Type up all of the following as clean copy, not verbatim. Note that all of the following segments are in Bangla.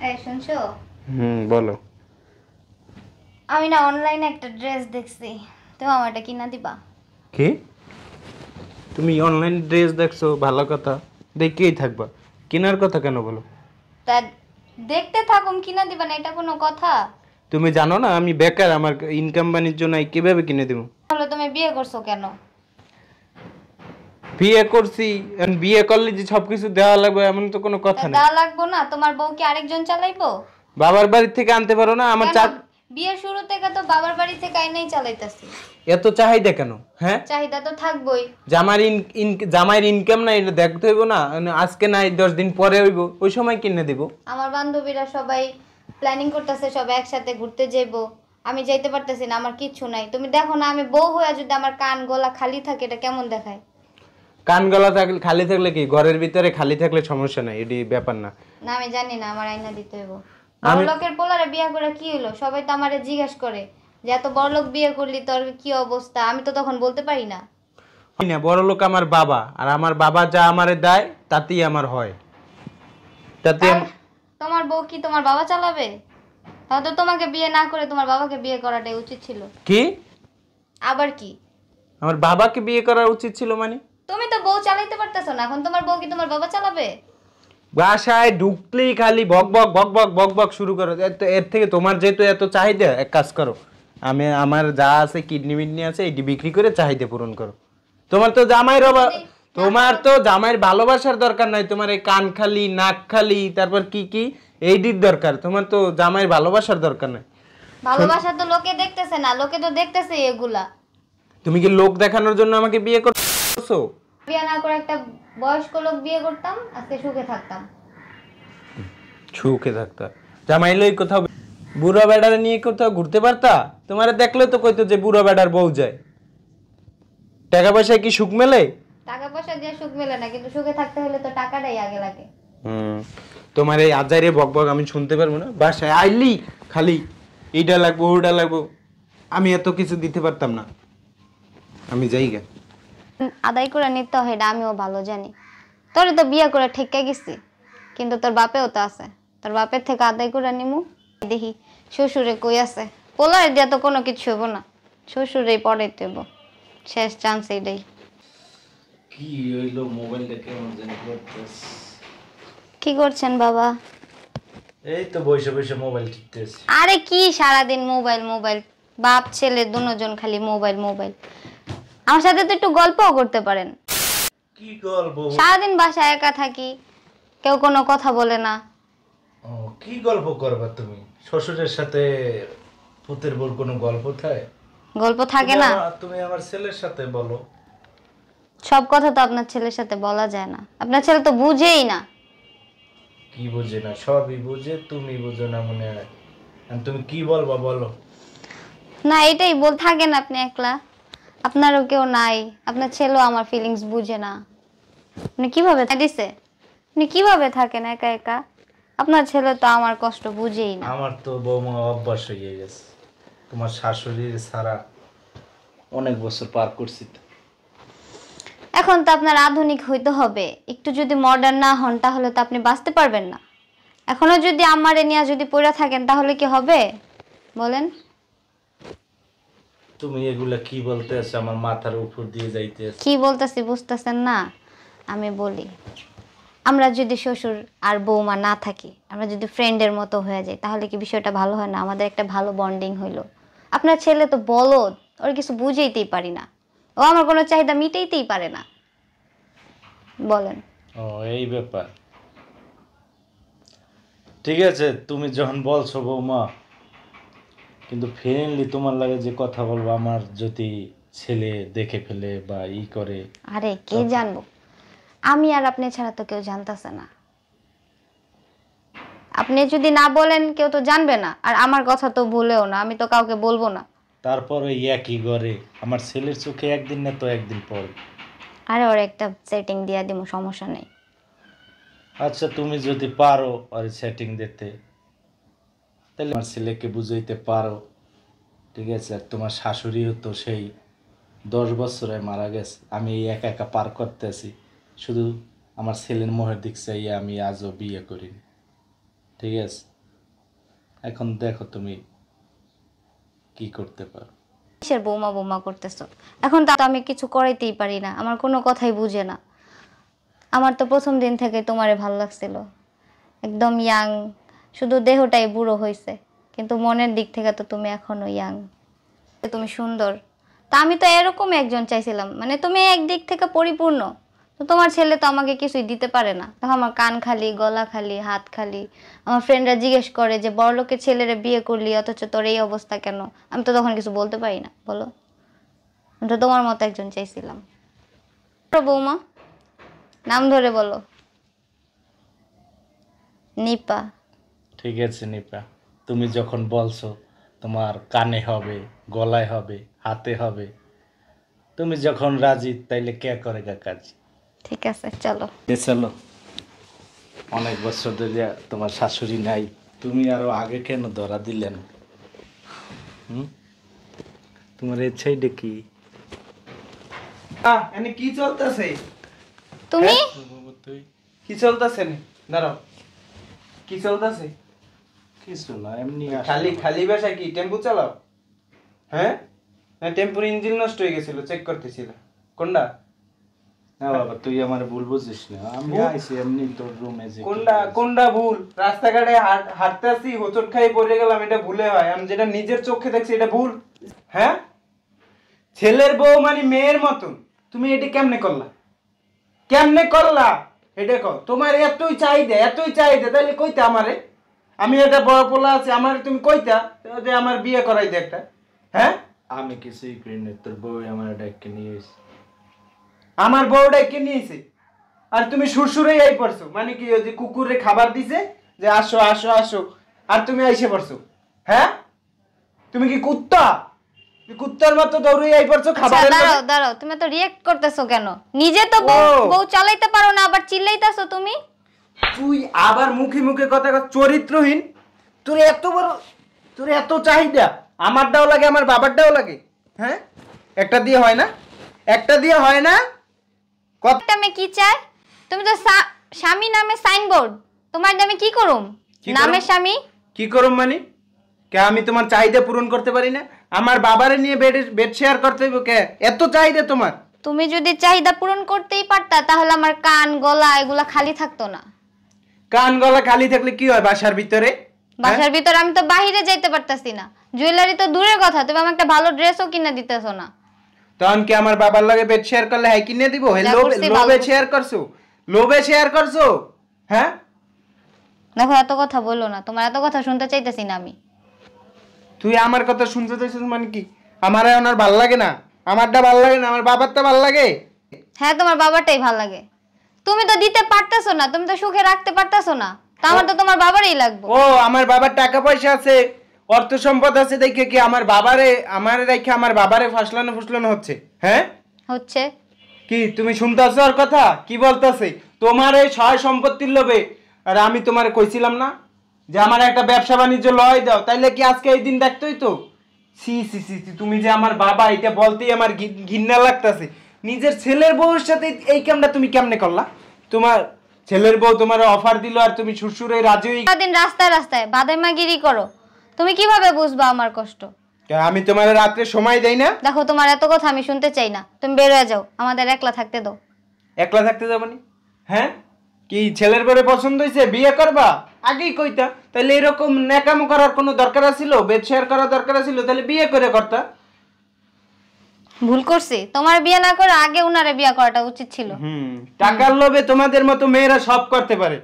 এই শুনছো? বলো। আমি না অনলাইনে একটা ড্রেস দেখছি, তুমি আমার এটা কিনা দিবা? কি? তুমি অনলাইন ড্রেস দেখছো? ভালো কথা, দেখেই থাকবা। কেনার কথা কেন বলো? তা দেখতে থাকুম, কিনা দিবা না, এটা কোনো কথা? তুমি জানো না আমি বেকার, আমার ইনকাম বাণিজ্য নাই, কিভাবে কিনে দেবো? তাহলে তুমি বিয়ে করছো কেন? বিয়ে করছি, এখন বিয়ে করলে যে সবকিছু দেওয়া লাগবে এমন তো কোনো তা কথা নেই। দেওয়া লাগবো না? তোমার বউ কি আরেকজন চালাইবো? বাবার বাড়ি থেকে আনতে পারো না? আমার কেন? বিয়ের শুরু থেকে তো বাবার বাড়ি থেকে আইনাই চালাইতাছি। এত চাহিদা কেন? হ্যাঁ, চাহিদা তো থাকবোই। জামাইয়ের ইনকাম নাই, এটা দেখতে হইব না? আজকে নাই 10 দিন পরে হইব, ওই সময় কিনে দিব। আমার বান্ধবীরা সবাই প্ল্যানিং করতেছে, সবাই একসাথে ঘুরতে যাইবো। আমি যাইতে পারতেছি না, আমার কিচ্ছু নাই। তুমি দেখো না, আমি বউ হয়ে যদি আমার কান গলা খালি থাকে, এটা কেমন দেখায়? কান গলা থাকলে খালি থাকলে কি, ঘরের ভিতরে খালি থাকলে সমস্যা নাই, এটি ব্যাপার না। না আমি জানি না, আমার আইনা দিতে হইব। বড় লোকের পোলারে বিয়ে করে কি হলো? সবাই তো আমারে জিজ্ঞেস করে যে এত বড় লোক বিয়ে করলি, তোর কি অবস্থা? আমি তো তখন বলতে পারি না। না, বড় লোক আমার বাবা, আর আমার বাবা যা আমারে দেয় তাতেই আমার হয়। তাতে আর তোমার বউ কি তোমার বাবা চালাবে? তাহলে তো তোমাকে বিয়ে না করে তোমার বাবাকে বিয়ে করাটাই উচিত ছিল। কি? আবার কি? আমার বাবাকে বিয়ে করা উচিত ছিল মানে? তুমি তো বউ চালাইতে পারতেছো না, এখন তোমার বউ কি তোমার বাবা চালাবে? বাসায় ঢুকলেই খালি বক বক বক বক বক বক শুরু করো। এর থেকে তোমার যেহেতু এত চাহিদা, এক কাজ করো, আমার যা আছে কিডনি মিডনি আছে এটি বিক্রি করে চাহিদা পূরণ করো। তোমার তো জামাইয়ের ভালোবাসার দরকার নাই, তোমার এই কান খালি নাক খালি তারপর কি কি এইটির দরকার। তোমার তো জামাইয়ের ভালোবাসার দরকার নাই। ভালোবাসা তো লোকে দেখতেছে না, লোকে তো দেখতেছে এগুলা। তুমি কি লোক দেখানোর জন্য আমাকে বিয়ে করছো? বিয়ে না করে একটা বয়স্ক লোক বিয়ে করতাম, আজকে সুখে থাকতাম। সুখে থাকতা? জামাই লই কোথাও বুড়া বেড়ারে নিয়ে কোথাও ঘুরতে পারতা? তোমারে দেখলে তো কইতো যে বুড়া বেড়ার বউ যায়। টাকা পয়সায় কি সুখ মেলে? টাকা পয়সা দিয়ে সুখ মেলে না, কিন্তু সুখে থাকতে হলে তো টাকাটাই আগে লাগে। তোমার এই আজাইরে বকবক আমি শুনতে পারবো না। বাসায় আইলি খালি এইটা লাগবো ওটা লাগবো, আমি এত কিছু দিতে পারতাম না। আমি যাই গে। আদায় করে নিতে হয়, এটা আমিও ভালো জানি। তোরে তো বিয়ে করে ঠেকে গেছি, কিন্তু তোর বাপেও তো আছে। তোর বাপের থেকে আদায় করে নিমু। দেখি শ্বশুরে কই আছে। পোলারে দিয়া তো কোনো কিছু হইব না, শ্বশুরেই পড়াইতে হইব। শেষ চান্স এইটাই। কি হইলো? মোবাইলটা কেমন জানি করতেছ? কি করছেন বাবা? এই তো বসে বসে মোবাইল টিপতেছি। আরে কি সারাদিন মোবাইল মোবাইল, বাপ ছেলে দুজন খালি মোবাইল মোবাইল। আমার সাথে তো একটু গল্পও করতে পারেন। কি গল্প? সারাদিন বাসায় একা থাকি, কেউ কোনো কথা বলে না। ও, কি গল্প করবা তুমি? শ্বশুরের সাথে পুতের বউর কোনো গল্প থাকে? গল্প থাকে না? তুমি আমার ছেলের সাথে বলো। সব কথা তো আপনার ছেলের সাথে বলা যায় না, আপনার ছেলে তো বুঝেই না। কি বুঝে না? সবই বুঝে, তুমি বুঝো না মনে হয়। আর তুমি কি বলবা বলো। না এটাই বল, থাকেন আপনি একলা, আপনারও কেউ নাই, আপনার ছেলেও আমার ফিলিংস বুঝে না। আপনি কিভাবে দিছে, আপনি কিভাবে থাকেন একা একা? আপনার ছেলে তো আমার কষ্ট বুঝেই না। আমার তো বৌমা অভ্যাস হয়ে গেছে, তোমার শাশুড়ির ছাড়া অনেক বছর পার করছি তো। এখন তো আপনার আধুনিক হইতে হবে, একটু যদি মডার্ন না হন তাহলে তো আপনি বাঁচতে পারবেন না। এখনো যদি আমারে নিয়ে যদি পড়ে থাকেন তাহলে কি হবে বলেন? তুমি এগুলা কি বলতে আছো? আমার মাথার উপর দিয়ে যাইতে আছে। কি বলতেছি বুঝতেছেন না? আমি বলি, আমরা যদি শ্বশুর আর বৌমা না থাকি, আমরা যদি ফ্রেন্ডের মতো হয়ে যাই, তাহলে কি বিষয়টা ভালো হয় না? আমাদের একটা ভালো বন্ডিং হইলো। আপনার ছেলে তো বলদ, ওর কিছু বুঝাইতেই পারি না, ও আমার কোনো চাহিদা মিটাইতেই পারে না। বলেন। ও, এই ব্যাপার। ঠিক আছে, তুমি যখন বলছো বৌমা, কিন্তু ফ্রেন্ডলি তোমার লাগে যে কথা বলবো, আমার যদি ছেলে দেখে ফেলে বা ই করে। আরে কে জানবো? আমি আর আপনি ছাড়া তো কেউ জানতেছে না। আপনি যদি না বলেন কেউ তো জানবে না, আর আমার কথা তো ভুলেও না, আমি তো কাউকে বলবো না। তারপর ওই একই ঘরে আমার ছেলের চোখে একদিন না তো একদিন পর। আরে ওর একটা সেটিং দিয়া দিমু, সমস্যা নেই। আচ্ছা, তুমি যদি পারো আর সেটিং দিতে, তাহলে আমার ছেলেকে বুঝাইতে পারো। ঠিক আছে, আর তোমার শাশুড়িও তো সেই 10 বছরে মারা গেছে, আমি এই একা একা পার করতেছি। শুধু আমার ছেলের মোহের দিক চাইয়ে আমি আজও বিয়ে করিনি। ঠিক আছে, এখন দেখো তুমি কি করতে পারো। কিসের বৌমা বৌমা করতেছো? এখন তো আমি কিছু করাইতেই পারি না, আমার কোনো কথাই বুঝে না। আমার তো প্রথম দিন থেকে তোমারে ভালো লাগছিল, একদম ইয়াং, শুধু দেহটাই বুড়ো হয়েছে, কিন্তু মনের দিক থেকে তো তুমি এখনো ইয়াং, তুমি সুন্দর। তা আমি তো এরকম একজন চাইছিলাম, মানে তুমি একদিক থেকে পরিপূর্ণ। তো তোমার ছেলে তো আমাকে কিছুই দিতে পারে না, তখন আমার কান খালি, গলা খালি, হাত খালি। আমার ফ্রেন্ডরা জিজ্ঞেস করে যে বড়লোকের ছেলেরে বিয়ে করলি অথচ তোর এই অবস্থা কেন? আমি তো তখন কিছু বলতে পারি না। বলো, আমি তো তোমার মতো একজন চাইছিলাম। বৌমা, নাম ধরে বলো। নিপা। ঠিক আছে নিপা, তুমি যখন বলছো তোমার কানে হবে, গলায় হবে, হাতে হবে, তুমি যখন রাজি তাইলে কে করে কাজ। ঠিক আছে, চলো। চলো, অনেক বছর ধরে তোমার শাশুড়ি নাই, তুমি আরো আগে কেন ধরা দিলেন? তোমার ইচ্ছাই দেখি। এনে কি চলতেছে? তুমি তুই কি চলতেছে? দাঁড়াও, কি চলতেছে? কিছু না, এমনি খালি খালি বাসায় কি টেম্পু চালাও? হ্যাঁ, না টেম্পুর ইঞ্জিন নষ্ট হয়ে গেছিল, চেক করতেছিল। কোনটা? না বাবা, তুই আমার ভুল বুঝিস না, আমি আইছি এমনি তোর রুমে যে। কোনটা ভুল? রাস্তাঘাটে হাঁটতে আসি, হোঁচট খাই পড়ে গেলাম, এটা ভুলে হয়? আমি যেটা নিজের চোখে দেখছি এটা ভুল? হ্যাঁ, ছেলের বউ মানে মেয়ের মতন, তুমি এটা কেমনে করলা? কেমনে করলা এটা কও। তোমার এতই চাহিদা তাহলে কইতা আমারে? আমি একটা বড় পোলা আছে, আমার তুমি কইতা যে আমার বিয়ে করাই দে একটা। হ্যাঁ, আমি কিছুই করি না, তোর বউ আমার ডাইকে নিয়ে এসে। আমার বউটাকে নিয়েছে আর তুমি সুরসুরেই আই পড়ছো, মানে কি ওই যে কুকুরে খাবার দিছে যে আসো আসো আসো, আর তুমি আইসে পড়ছো? হ্যাঁ, তুমি কি কুত্তা? কুত্তার মতো দৌড়ে আই পড়ছো খাবার। দাঁড়াও দাঁড়াও, তুমি তো রিয়েক্ট করতেছো কেন? নিজে তো বউ চালাইতে পারো না, আবার চিল্লাইতেছো তুমি। তুই আবার মুখে মুখে কথা চরিত্রহীন। তোর এত বড়, তোর এত চাহিদা, আমারটাও লাগে আমার বাবারটাও লাগে। হ্যাঁ, একটা দিয়ে হয় না, একটা দিয়ে হয় না। কথা আমি কি চাই? তুমি তো স্বামী নামে সাইনবোর্ড, তোমার নামে কি করুম? নামে স্বামী কি করুম মানে? কে আমি তোমার চাহিদা পূরণ করতে পারি না? আমার বাবারে নিয়ে বেড শেয়ার করতে হইব কে? এত চাহিদা তোমার? তুমি যদি চাহিদা পূরণ করতেই পারতা তাহলে আমার কান গলা এগুলা খালি থাকতো না। কান গলা খালি থাকলে কি হয় বাসার ভিতরে? বাসার ভিতরে আমি তো বাইরে যাইতে পারতাছি না, জুয়েলারি তো দূরের কথা, তুমি আমাকে একটা ভালো ড্রেসও কিনে দিতেছো না। তখন কি আমার বাবার লগে বেড শেয়ার করলে হাই কিনে দিব? লোভে শেয়ার করছো, লোভে শেয়ার করছো। হ্যাঁ, দেখো এত কথা বলো না, তোমার এত কথা শুনতে চাইতেছি না আমি। তুই আমার কথা শুনতে চাইছিস মানে কি? আমার এখন আর ভাল লাগে না, আমারটা ভাল লাগে না, আমার বাবারটা ভাল লাগে। হ্যাঁ, তোমার বাবাটাই ভাল লাগে। তুমি তো দিতে পারতেছো না, তুমি তো সুখে রাখতে পারতেছো না, তা আমার তো তোমার বাবারই লাগবে। ও, আমার বাবার টাকা পয়সা আছে, অর্থ সম্পদ আছে দেখে কি আমার আমারে রেখে আমার বাবারে ফুসলানো হচ্ছে? হ্যাঁ হচ্ছে। কি তুমি শুনতেছো আর কথা কি বলতেছে? তোমার এই সয় সম্পত্তির লোভে। আর আমি তোমারে কইছিলাম না যে আমার একটা ব্যবসা বাণিজ্য লয় দাও, তাইলে কি আজকে এই দিন দেখতোই তো? সি সি সি, তুমি যে আমার বাবা এটা বলতেই আমার ঘৃণা লাগতেছে। নিজের ছেলের বউয়ের সাথে এই কামটা তুমি কেমনে করলা? তোমার ছেলের বউ তোমার অফার দিল আর তুমি সুরসুরে রাজি হয়ে। সারাদিন রাস্তায় রাস্তায় বাদাইমাগিরি করো, তুমি কিভাবে বুঝবা আমার কষ্ট? আমি তোমার রাত্রে সময় দেই না? দেখো, তোমার এত কথা আমি শুনতে চাই না, তুমি বের হয়ে যাও, আমাদের একলা থাকতে দাও। একলা থাকতে যাবনি? হ্যাঁ, কি ছেলের বরে পছন্দ হয়েছে বিয়ে করবা? আগেই কইতা, তাহলে এরকম ন্যাকামো করার কোনো দরকার ছিল? বেড শেয়ার করার দরকার ছিল? তাহলে বিয়ে করে করতা। ভুল করছি, তোমার বিয়ে না করে আগে উনারে বিয়ে করাটা উচিত ছিল। টাকার লোভে তোমাদের মতো মেয়েরা সব করতে পারে।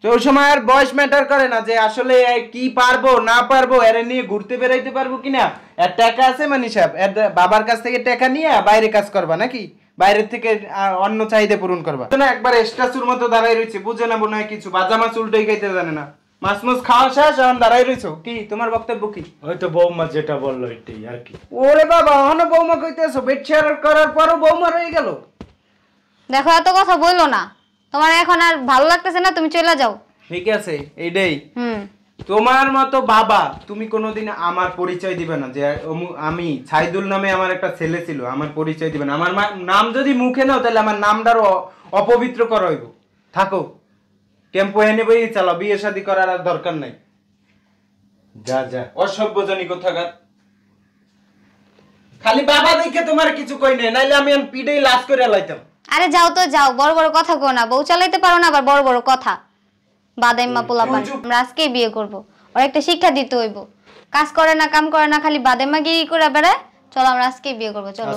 তো ওই সময় আর বয়স ম্যাটার করে না যে আসলে কি পারবো না পারবো, এর নিয়ে ঘুরতে বেরাইতে পারবো কিনা। এর টাকা আছে মানে সাহেব, এর বাবার কাছ থেকে টাকা নিয়ে বাইরে কাজ করবা নাকি? বাইরের থেকে অন্য চাহিদা পূরণ করবা না? একবার স্ট্যাচুর মতো দাঁড়াই রয়েছে, বুঝে না মনে হয় কিছু, বাজা মাছ উল্টোই খাইতে জানে না। মাছ মাছ খাওয়া শেষ, এখন দাঁড়াই রয়েছো। কি তোমার বক্তব্য কি? ওই তো বৌমা যেটা বললো এটাই আর কি। ওরে বাবা, অহনো বৌমা কইতেছো? বেড শেয়ার করার পরও বৌমা রয়ে গেল? দেখো এত কথা বললো না, তোমার এখন আর ভালো লাগতেছে না, তুমি চলে যাও। ঠিক আছে, এইটাই। তোমার মতো বাবা তুমি কোনোদিন আমার পরিচয় দিবে না যে আমি সাইদুল নামে আমার একটা ছেলে ছিল, আমার পরিচয় দিবে না। আমার নাম যদি মুখে নাও তাহলে আমার নামটারও অপবিত্র করা হইব। থাকো, টেম্পো এনে বই চালাও, বিয়ে শাদী করার আর দরকার নাই। যা যা। অসভ্যজনী কোথাকার। খালি বাবা দেখে তোমার কিছু কই নাই, নাইলে আমি পিডেই লাশ করে লাইতাম। আরে যাও তো যাও, বড় বড় কথা কো না, বউ চালাইতে পারো না আবার বড় বড় কথা। বাদাইম্মা পোলাপান, আমরা আজকেই বিয়ে করব। ওর একটা শিক্ষা দিতে হইব, কাজ করে না কাম করে না খালি বাদাইম্মা গিরি করে বেড়ায়। চলো আমরা আজকেই বিয়ে করবো, চলো।